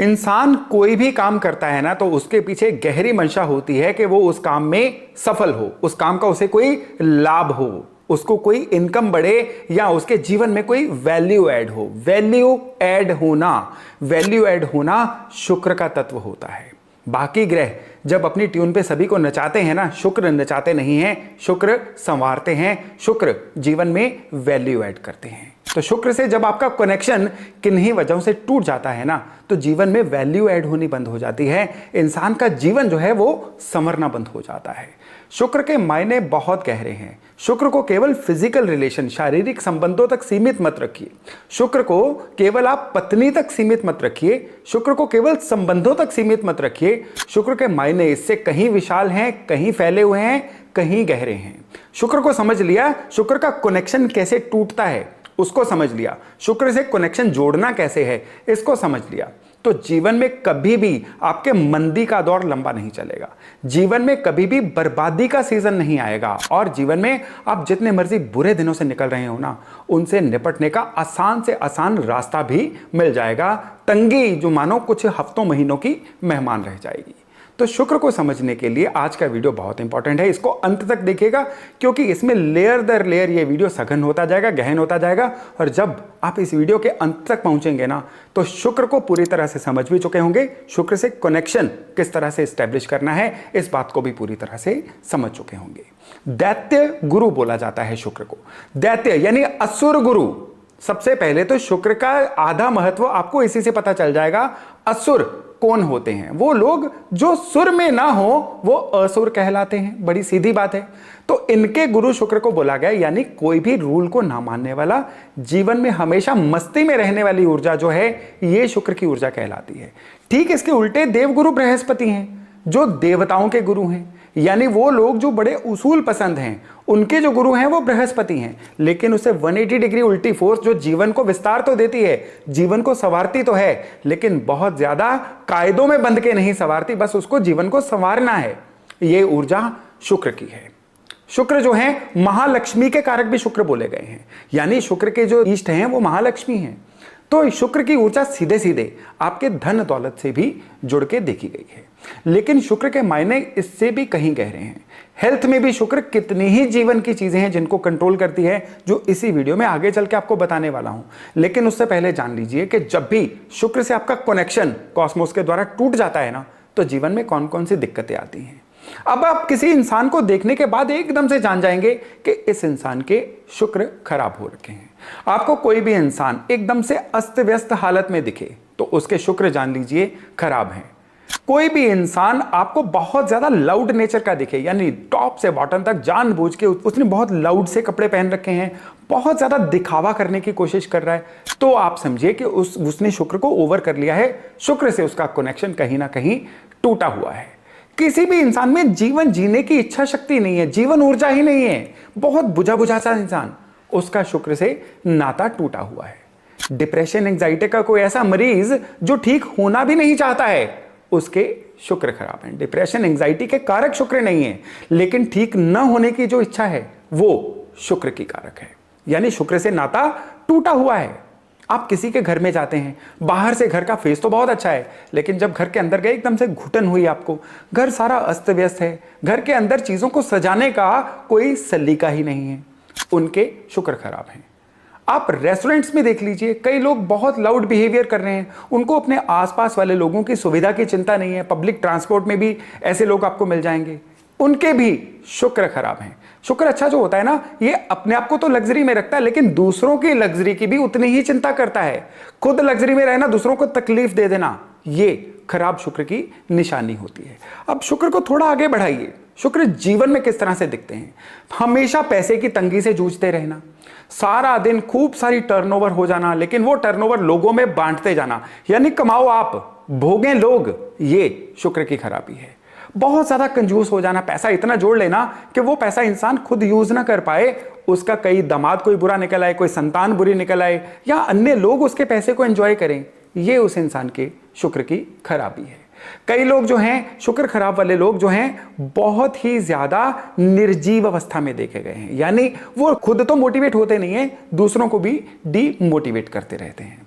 इंसान कोई भी काम करता है ना, तो उसके पीछे गहरी मंशा होती है कि वो उस काम में सफल हो, उस काम का उसे कोई लाभ हो, उसको कोई इनकम बढ़े, या उसके जीवन में कोई वैल्यू ऐड हो। वैल्यू ऐड होना शुक्र का तत्व होता है। बाकी ग्रह जब अपनी ट्यून पे सभी को नचाते हैं ना, शुक्र नचाते नहीं हैं, शुक्र संवारते हैं, शुक्र जीवन में वैल्यू ऐड करते हैं। तो शुक्र से जब आपका कनेक्शन किन्हीं वजहों से टूट जाता है ना, तो जीवन में वैल्यू ऐड होनी बंद हो जाती है, इंसान का जीवन जो है वो संवरना बंद हो जाता है। शुक्र के मायने बहुत गहरे हैं। शुक्र को केवल फिजिकल रिलेशन, शारीरिक संबंधों तक सीमित मत रखिए। शुक्र को केवल आप पत्नी तक सीमित मत रखिए। शुक्र को केवल संबंधों तक सीमित मत रखिए। शुक्र के मायने इससे कहीं विशाल हैं, कहीं फैले हुए हैं, कहीं गहरे हैं। शुक्र को समझ लिया, शुक्र का कनेक्शन कैसे टूटता है उसको समझ लिया, शुक्र से कनेक्शन जोड़ना कैसे है इसको समझ लिया, तो जीवन में कभी भी आपके मंदी का दौर लंबा नहीं चलेगा, जीवन में कभी भी बर्बादी का सीजन नहीं आएगा, और जीवन में आप जितने मर्जी बुरे दिनों से निकल रहे हो ना, उनसे निपटने का आसान से आसान रास्ता भी मिल जाएगा। तंगी जो मानो कुछ हफ्तों महीनों की मेहमान रह जाएगी। तो शुक्र को समझने के लिए आज का वीडियो बहुत इंपॉर्टेंट है, इसको अंत तक देखिएगा, क्योंकि इसमें लेयर दर लेयर ये वीडियो सघन होता जाएगा, गहन होता जाएगा, और जब आप इस वीडियो के अंत तक पहुंचेंगे ना, तो शुक्र को पूरी तरह से समझ भी चुके होंगे, शुक्र से कनेक्शन किस तरह से स्टैब्लिश करना है इस बात को भी पूरी तरह से समझ चुके होंगे। दैत्य गुरु बोला जाता है शुक्र को, दैत्य यानी असुर गुरु। सबसे पहले तो शुक्र का आधा महत्व आपको इसी से पता चल जाएगा। असुर कौन होते हैं? वो लोग जो सुर में ना हो वो असुर कहलाते हैं, बड़ी सीधी बात है। तो इनके गुरु शुक्र को बोला गया, यानी कोई भी रूल को ना मानने वाला, जीवन में हमेशा मस्ती में रहने वाली ऊर्जा जो है ये शुक्र की ऊर्जा कहलाती है। ठीक इसके उल्टे देवगुरु बृहस्पति हैं, जो देवताओं के गुरु हैं, यानी वो लोग जो बड़े उसूल पसंद हैं, उनके जो गुरु हैं वो बृहस्पति हैं। लेकिन उसे 180 डिग्री उल्टी फोर्स जो जीवन को विस्तार तो देती है, जीवन को संवारती तो है, लेकिन बहुत ज्यादा कायदों में बंध के नहीं संवारती, बस उसको जीवन को संवारना है, ये ऊर्जा शुक्र की है। शुक्र जो है महालक्ष्मी के कारक भी शुक्र बोले गए हैं, यानी शुक्र के जो इष्ट हैं वो महालक्ष्मी हैं। तो शुक्र की ऊर्जा सीधे सीधे आपके धन दौलत से भी जुड़ के देखी गई है। लेकिन शुक्र के मायने इससे भी कहीं गहरे हैं। हेल्थ में भी शुक्र कितनी ही जीवन की चीजें हैं जिनको कंट्रोल करती है, जो इसी वीडियो में आगे चल के आपको बताने वाला हूं। लेकिन उससे पहले जान लीजिए कि जब भी शुक्र से आपका कनेक्शन कॉस्मोस के द्वारा टूट जाता है ना, तो जीवन में कौन कौन सी दिक्कतें आती हैं। अब आप किसी इंसान को देखने के बाद एकदम से जान जाएंगे कि इस इंसान के शुक्र खराब हो रखे हैं। आपको कोई भी इंसान एकदम से अस्त व्यस्त हालत में दिखे तो उसके शुक्र जान लीजिए खराब हैं। कोई भी इंसान आपको बहुत ज्यादा लाउड नेचर का दिखे, यानी टॉप से बॉटम तक जानबूझ के उसने बहुत लाउड से कपड़े पहन रखे हैं, बहुत ज्यादा दिखावा करने की कोशिश कर रहा है, तो आप समझिए कि उसने शुक्र को ओवर कर लिया है, शुक्र से उसका कनेक्शन कहीं ना कहीं टूटा हुआ है। किसी भी इंसान में जीवन जीने की इच्छा शक्ति नहीं है, जीवन ऊर्जा ही नहीं है, बहुत बुझा बुझा सा इंसान, उसका शुक्र से नाता टूटा हुआ है। डिप्रेशन एंजाइटी का कोई ऐसा मरीज जो ठीक होना भी नहीं चाहता है, उसके शुक्र खराब है। डिप्रेशन एंजाइटी के कारक शुक्र नहीं है, लेकिन ठीक न होने की जो इच्छा है वो शुक्र की कारक है, यानी शुक्र से नाता टूटा हुआ है। आप किसी के घर में जाते हैं, बाहर से घर का फेस तो बहुत अच्छा है, लेकिन जब घर के अंदर गए एकदम से घुटन हुई आपको, घर सारा अस्त व्यस्त है, घर के अंदर चीजों को सजाने का कोई सलीका ही नहीं है, उनके शुक्र खराब हैं। आप रेस्टोरेंट्स में देख लीजिए, कई लोग बहुत लाउड बिहेवियर कर रहे हैं, उनको अपने आसपास वाले लोगों की सुविधा की चिंता नहीं है। पब्लिक ट्रांसपोर्ट में भी ऐसे लोग आपको मिल जाएंगे, उनके भी शुक्र खराब हैं। शुक्र अच्छा जो होता है ना, ये अपने आप को तो लग्जरी में रखता है, लेकिन दूसरों की लग्जरी की भी उतनी ही चिंता करता है। खुद लग्जरी में रहना, दूसरों को तकलीफ दे देना, ये खराब शुक्र की निशानी होती है। अब शुक्र को थोड़ा आगे बढ़ाइए, शुक्र जीवन में किस तरह से दिखते हैं। हमेशा पैसे की तंगी से जूझते रहना, सारा दिन खूब सारी टर्नओवर हो जाना, लेकिन वो टर्नओवर लोगों में बांटते जाना, यानी कमाओ आप भोगें लोग, ये शुक्र की खराबी है। बहुत ज्यादा कंजूस हो जाना, पैसा इतना जोड़ लेना कि वो पैसा इंसान खुद यूज ना कर पाए, उसका कई दामाद कोई बुरा निकल आए, कोई संतान बुरी निकल आए, या अन्य लोग उसके पैसे को एंजॉय करें, ये उस इंसान के शुक्र की खराबी है। कई लोग जो हैं, शुक्र खराब वाले लोग जो हैं, बहुत ही ज्यादा निर्जीव अवस्था में देखे गए हैं, यानी वो खुद तो मोटिवेट होते नहीं है, दूसरों को भी डीमोटिवेट करते रहते हैं।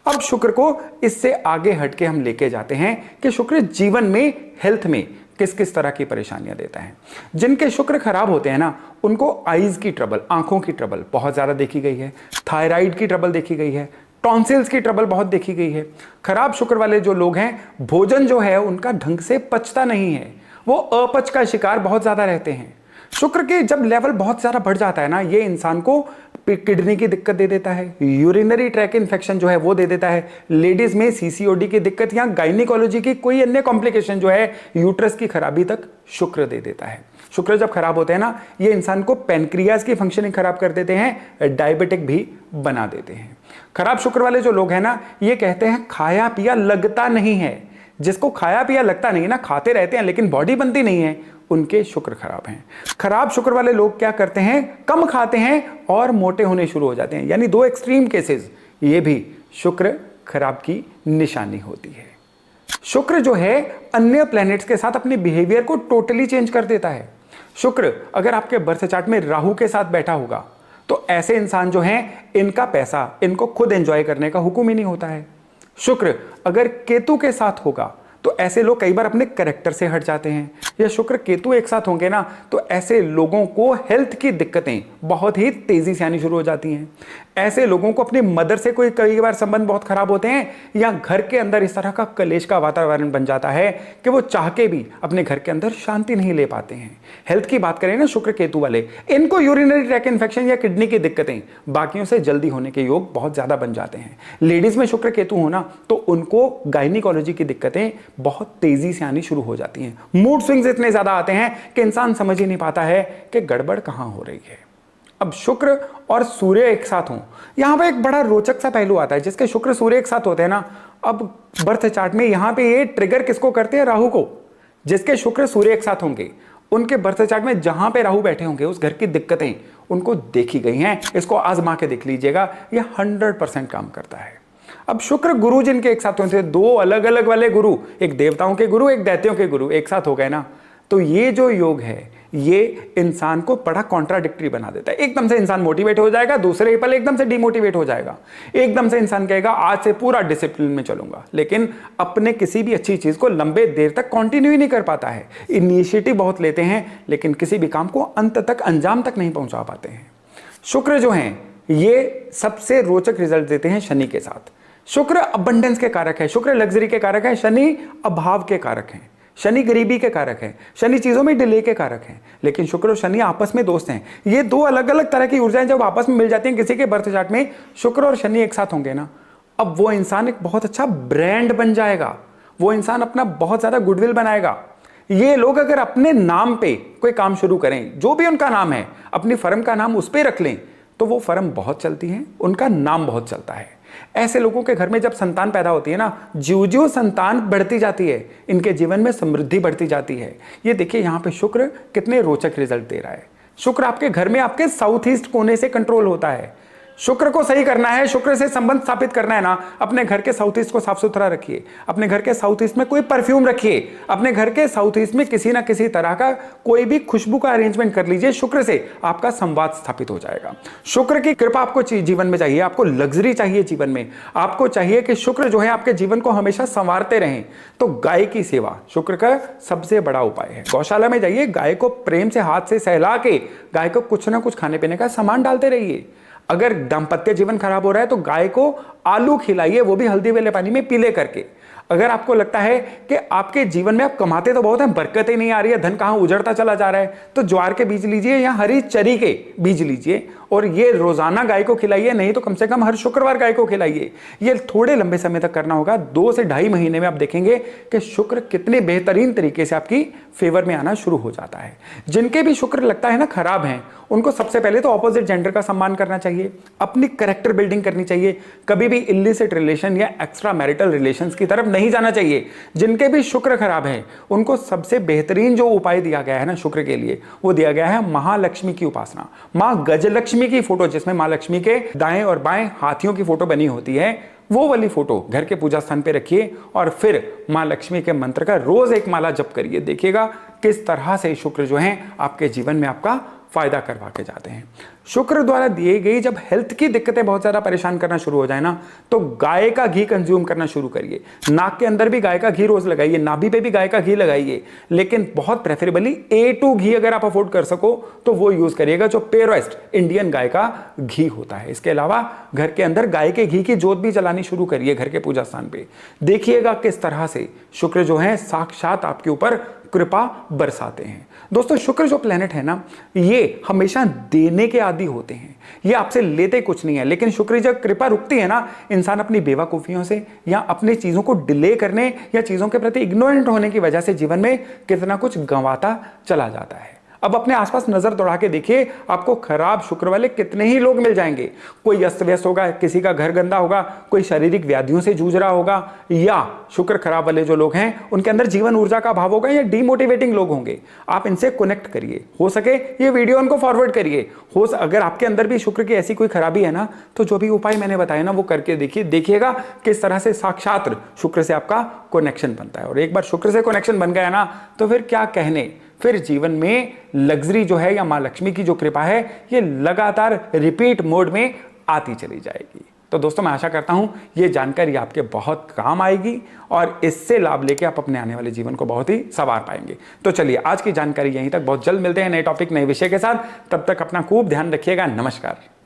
अब शुक्र को इससे आगे हटके हम लेके जाते हैं कि शुक्र जीवन में, हेल्थ में किस किस तरह की परेशानियां देता है। जिनके शुक्र खराब होते हैं ना, उनको आईज की ट्रबल, आंखों की ट्रबल बहुत ज्यादा देखी गई है, थायराइड की ट्रबल देखी गई है, टॉन्सिल्स की ट्रबल बहुत देखी गई है। खराब शुक्र वाले जो लोग हैं, भोजन जो है उनका ढंग से पचता नहीं है, वो अपच का शिकार बहुत ज्यादा रहते हैं। शुक्र के जब लेवल बहुत ज्यादा बढ़ जाता है ना, ये इंसान को किडनी की दिक्कत दे देता है, यूरिनरी ट्रैक इन्फेक्शन जो है वो दे देता है, लेडीज में सीसीओडी की दिक्कत या गायनिकोलॉजी की कोई अन्य कॉम्प्लिकेशन जो है, यूट्रस की खराबी तक शुक्र दे देता है। शुक्र जब खराब होते हैं ना, ये इंसान को पैनक्रियाज की फंक्शनिंग खराब कर देते हैं, डायबिटिक भी बना देते हैं। खराब शुक्र वाले जो लोग हैं ना, ये कहते हैं खाया पिया लगता नहीं है। जिसको खाया पिया लगता नहीं है ना, खाते रहते हैं लेकिन बॉडी बनती नहीं है, उनके शुक्र खराब हैं। खराब शुक्र वाले लोग क्या करते हैं, कम खाते हैं और मोटे होने शुरू हो जाते हैं। यानी दो एक्सट्रीम केसेस, ये भी शुक्र खराब की निशानी होती है। शुक्र जो है अन्य प्लैनेट्स के साथ अपने बिहेवियर को टोटली चेंज कर देता है। शुक्र अगर आपके बर्थ चार्ट में राहु के साथ बैठा होगा, तो ऐसे इंसान जो हैं, इनका पैसा इनको खुद एंजॉय करने का हुक्म ही नहीं होता है। शुक्र अगर केतु के साथ होगा, तो ऐसे लोग कई बार अपने कैरेक्टर से हट जाते हैं। या शुक्र केतु एक साथ होंगे ना, तो ऐसे लोगों को हेल्थ की दिक्कतें बहुत ही तेजी से आनी शुरू हो जाती हैं। ऐसे लोगों को अपनी मदर से कोई कई बार संबंध बहुत खराब होते हैं, या घर के अंदर इस तरह का कलेश का वातावरण बन जाता है कि वो चाह के भी अपने घर के अंदर शांति नहीं ले पाते हैं। हेल्थ की बात करें ना, शुक्र केतु वाले, इनको यूरिनरी ट्रैक इन्फेक्शन या किडनी की दिक्कतें बाकियों से जल्दी होने के योग बहुत ज्यादा बन जाते हैं। लेडीज में शुक्र केतु होना, तो उनको गायनिकोलॉजी की दिक्कतें बहुत तेजी से आनी शुरू हो जाती हैं। मूड स्विंग्स इतने ज्यादा आते हैं कि इंसान समझ ही नहीं पाता है कि गड़बड़ कहां हो रही है। अब शुक्र और सूर्य एक साथ हों, यहां पे एक बड़ा रोचक सा पहलू आता है। जिसके शुक्र सूर्य एक साथ होते हैं ना, अब बर्थ चार्ट में यहां पे ये ट्रिगर किसको करते हैं, राहु को। जिसके शुक्र सूर्य एक साथ होंगे, उनके बर्थ चार्ट में जहां पे राहु बैठे होंगे, उस घर की दिक्कतें उनको देखी गई हैं। इसको आजमा के देख लीजिएगा, यह 100% काम करता है। अब शुक्र गुरु जिनके एक साथ होते हैं, दो अलग अलग वाले गुरु, एक देवताओं के गुरु एक दैत्यों के गुरु एक साथ हो गए ना, तो ये जो योग है, ये इंसान को बड़ा कॉन्ट्राडिक्टरी बना देता है। एकदम से इंसान मोटिवेट हो जाएगा, दूसरे ही पल एकदम से डिमोटिवेट हो जाएगा। एकदम से इंसान कहेगा आज से पूरा डिसिप्लिन में चलूंगा, लेकिन अपने किसी भी अच्छी चीज को लंबे देर तक कंटिन्यू ही नहीं कर पाता है। इनिशिएटिव बहुत लेते हैं, लेकिन किसी भी काम को अंत तक, अंजाम तक नहीं पहुंचा पाते हैं। शुक्र जो हैं, ये सबसे रोचक रिजल्ट देते हैं शनि के साथ। शुक्र अबंडेंस के कारक है, शुक्र लग्जरी के कारक है, शनि अभाव के कारक हैं, शनि गरीबी के कारक है, शनि चीजों में डिले के कारक हैं। लेकिन शुक्र और शनि आपस में दोस्त हैं। ये दो अलग अलग तरह की ऊर्जाएं जब आपस में मिल जाती हैं किसी के बर्थ चार्ट में, शुक्र और शनि एक साथ होंगे ना, अब वो इंसान एक बहुत अच्छा ब्रांड बन जाएगा। वो इंसान अपना बहुत ज्यादा गुडविल बनाएगा। ये लोग अगर अपने नाम पे कोई काम शुरू करें, जो भी उनका नाम है, अपनी फर्म का नाम उस पर रख लें, तो वो फर्म बहुत चलती है, उनका नाम बहुत चलता है। ऐसे लोगों के घर में जब संतान पैदा होती है ना, ज्यों-ज्यों संतान बढ़ती जाती है, इनके जीवन में समृद्धि बढ़ती जाती है। ये देखिए यहाँ पे शुक्र कितने रोचक रिजल्ट दे रहा है। शुक्र आपके घर में आपके साउथ ईस्ट कोने से कंट्रोल होता है। शुक्र को सही करना है, शुक्र से संबंध स्थापित करना है ना, अपने घर के साउथ ईस्ट को साफ सुथरा रखिए। अपने घर के साउथ ईस्ट में कोई परफ्यूम रखिए। अपने घर के साउथ ईस्ट में किसी ना किसी तरह का कोई भी खुशबू का अरेंजमेंट कर लीजिए। शुक्र से आपका संवाद स्थापित हो जाएगा। शुक्र की कृपा आपको जीवन में चाहिए, आपको लग्जरी चाहिए जीवन में, आपको चाहिए कि शुक्र जो है आपके जीवन को हमेशा संवारते रहें, तो गाय की सेवा शुक्र का सबसे बड़ा उपाय है। गौशाला में जाइए, गाय को प्रेम से हाथ से सहला के गाय को कुछ ना कुछ खाने पीने का सामान डालते रहिए। अगर दाम्पत्य जीवन खराब हो रहा है तो गाय को आलू खिलाइए, वो भी हल्दी वाले पानी में पीले करके। अगर आपको लगता है कि आपके जीवन में आप कमाते तो बहुत हैं, बरकतें नहीं आ रही है, धन कहाँ उजड़ता चला जा रहा है, तो ज्वार के बीज लीजिए या हरी चरी के बीज लीजिए और ये रोजाना गाय को खिलाइए, नहीं तो कम से कम हर शुक्रवार गाय को खिलाइए। ये थोड़े लंबे समय तक करना होगा, 2 से 2.5 महीने में आप देखेंगे कि शुक्र कितने बेहतरीन तरीके से आपकी फेवर में आना शुरू हो जाता है। जिनके भी शुक्र लगता है ना खराब हैं, उनको सबसे पहले तो ऑपोजिट जेंडर का सम्मान करना चाहिए, अपनी कैरेक्टर बिल्डिंग करनी चाहिए, कभी भी इलिसिट रिलेशन या एक्स्ट्रा मैरिटल रिलेशंस की तरफ नहीं जाना चाहिए। जिनके भी शुक्र खराब है, उनको सबसे बेहतरीन जो उपाय दिया गया है ना शुक्र के लिए, वो दिया गया है महालक्ष्मी की उपासना। माँ गजलक्ष्मी की फोटो, जिसमें माँ लक्ष्मी के दाएं और बाएं हाथियों की फोटो बनी होती है, वो वाली फोटो घर के पूजा स्थान पे रखिए और फिर माँ लक्ष्मी के मंत्र का रोज एक माला जप करिए। देखिएगा किस तरह से शुक्र जो है आपके जीवन में आपका फायदा करवा के जाते हैं। शुक्र द्वारा दिए गई जब हेल्थ की दिक्कतें बहुत ज्यादा परेशान करना शुरू हो जाए ना, तो गाय का घी कंज्यूम करना शुरू करिए। नाक के अंदर भी गाय का घी रोज लगाइए, नाभि पे भी गाय का घी लगाइए, लेकिन बहुत प्रेफरेबली A2 घी अगर आप अफोर्ड कर सको तो वो यूज करिएगा, जो प्योरेस्ट इंडियन गाय का घी होता है। इसके अलावा घर के अंदर गाय के घी की जोत भी जलानी शुरू करिए घर के पूजा स्थान पे। देखिएगा किस तरह से शुक्र जो है साक्षात आपके ऊपर कृपा बरसाते हैं। दोस्तों, शुक्र जो प्लेनेट है ना, ये हमेशा देने के आदी होते हैं, ये आपसे लेते कुछ नहीं है। लेकिन शुक्र जब कृपा रुकती है ना, इंसान अपनी बेवकूफियों से या अपनी चीजों को डिले करने या चीजों के प्रति इग्नोरेंट होने की वजह से जीवन में कितना कुछ गंवाता चला जाता है। अब अपने आसपास नजर दौड़ा के देखिए, आपको खराब शुक्र वाले कितने ही लोग मिल जाएंगे। कोई अस्त व्यस्त होगा, किसी का घर गंदा होगा, कोई शारीरिक व्याधियों से जूझ रहा होगा, या शुक्र खराब वाले जो लोग हैं उनके अंदर जीवन ऊर्जा का अभाव होगा, या डीमोटिवेटिंग लोग होंगे। आप इनसे कनेक्ट करिए, हो सके ये वीडियो उनको फॉरवर्ड करिए। अगर आपके अंदर भी शुक्र की ऐसी कोई खराबी है ना, तो जो भी उपाय मैंने बताया ना वो करके देखिए, देखिएगा किस तरह से साक्षात शुक्र से आपका कनेक्शन बनता है। और एक बार शुक्र से कनेक्शन बन गया ना, तो फिर क्या कहने, फिर जीवन में लग्जरी जो है या मां लक्ष्मी की जो कृपा है, ये लगातार रिपीट मोड में आती चली जाएगी। तो दोस्तों, मैं आशा करता हूं ये जानकारी आपके बहुत काम आएगी और इससे लाभ लेके आप अपने आने वाले जीवन को बहुत ही संवार पाएंगे। तो चलिए, आज की जानकारी यहीं तक, बहुत जल्द मिलते हैं नए टॉपिक नए विषय के साथ। तब तक अपना खूब ध्यान रखिएगा। नमस्कार।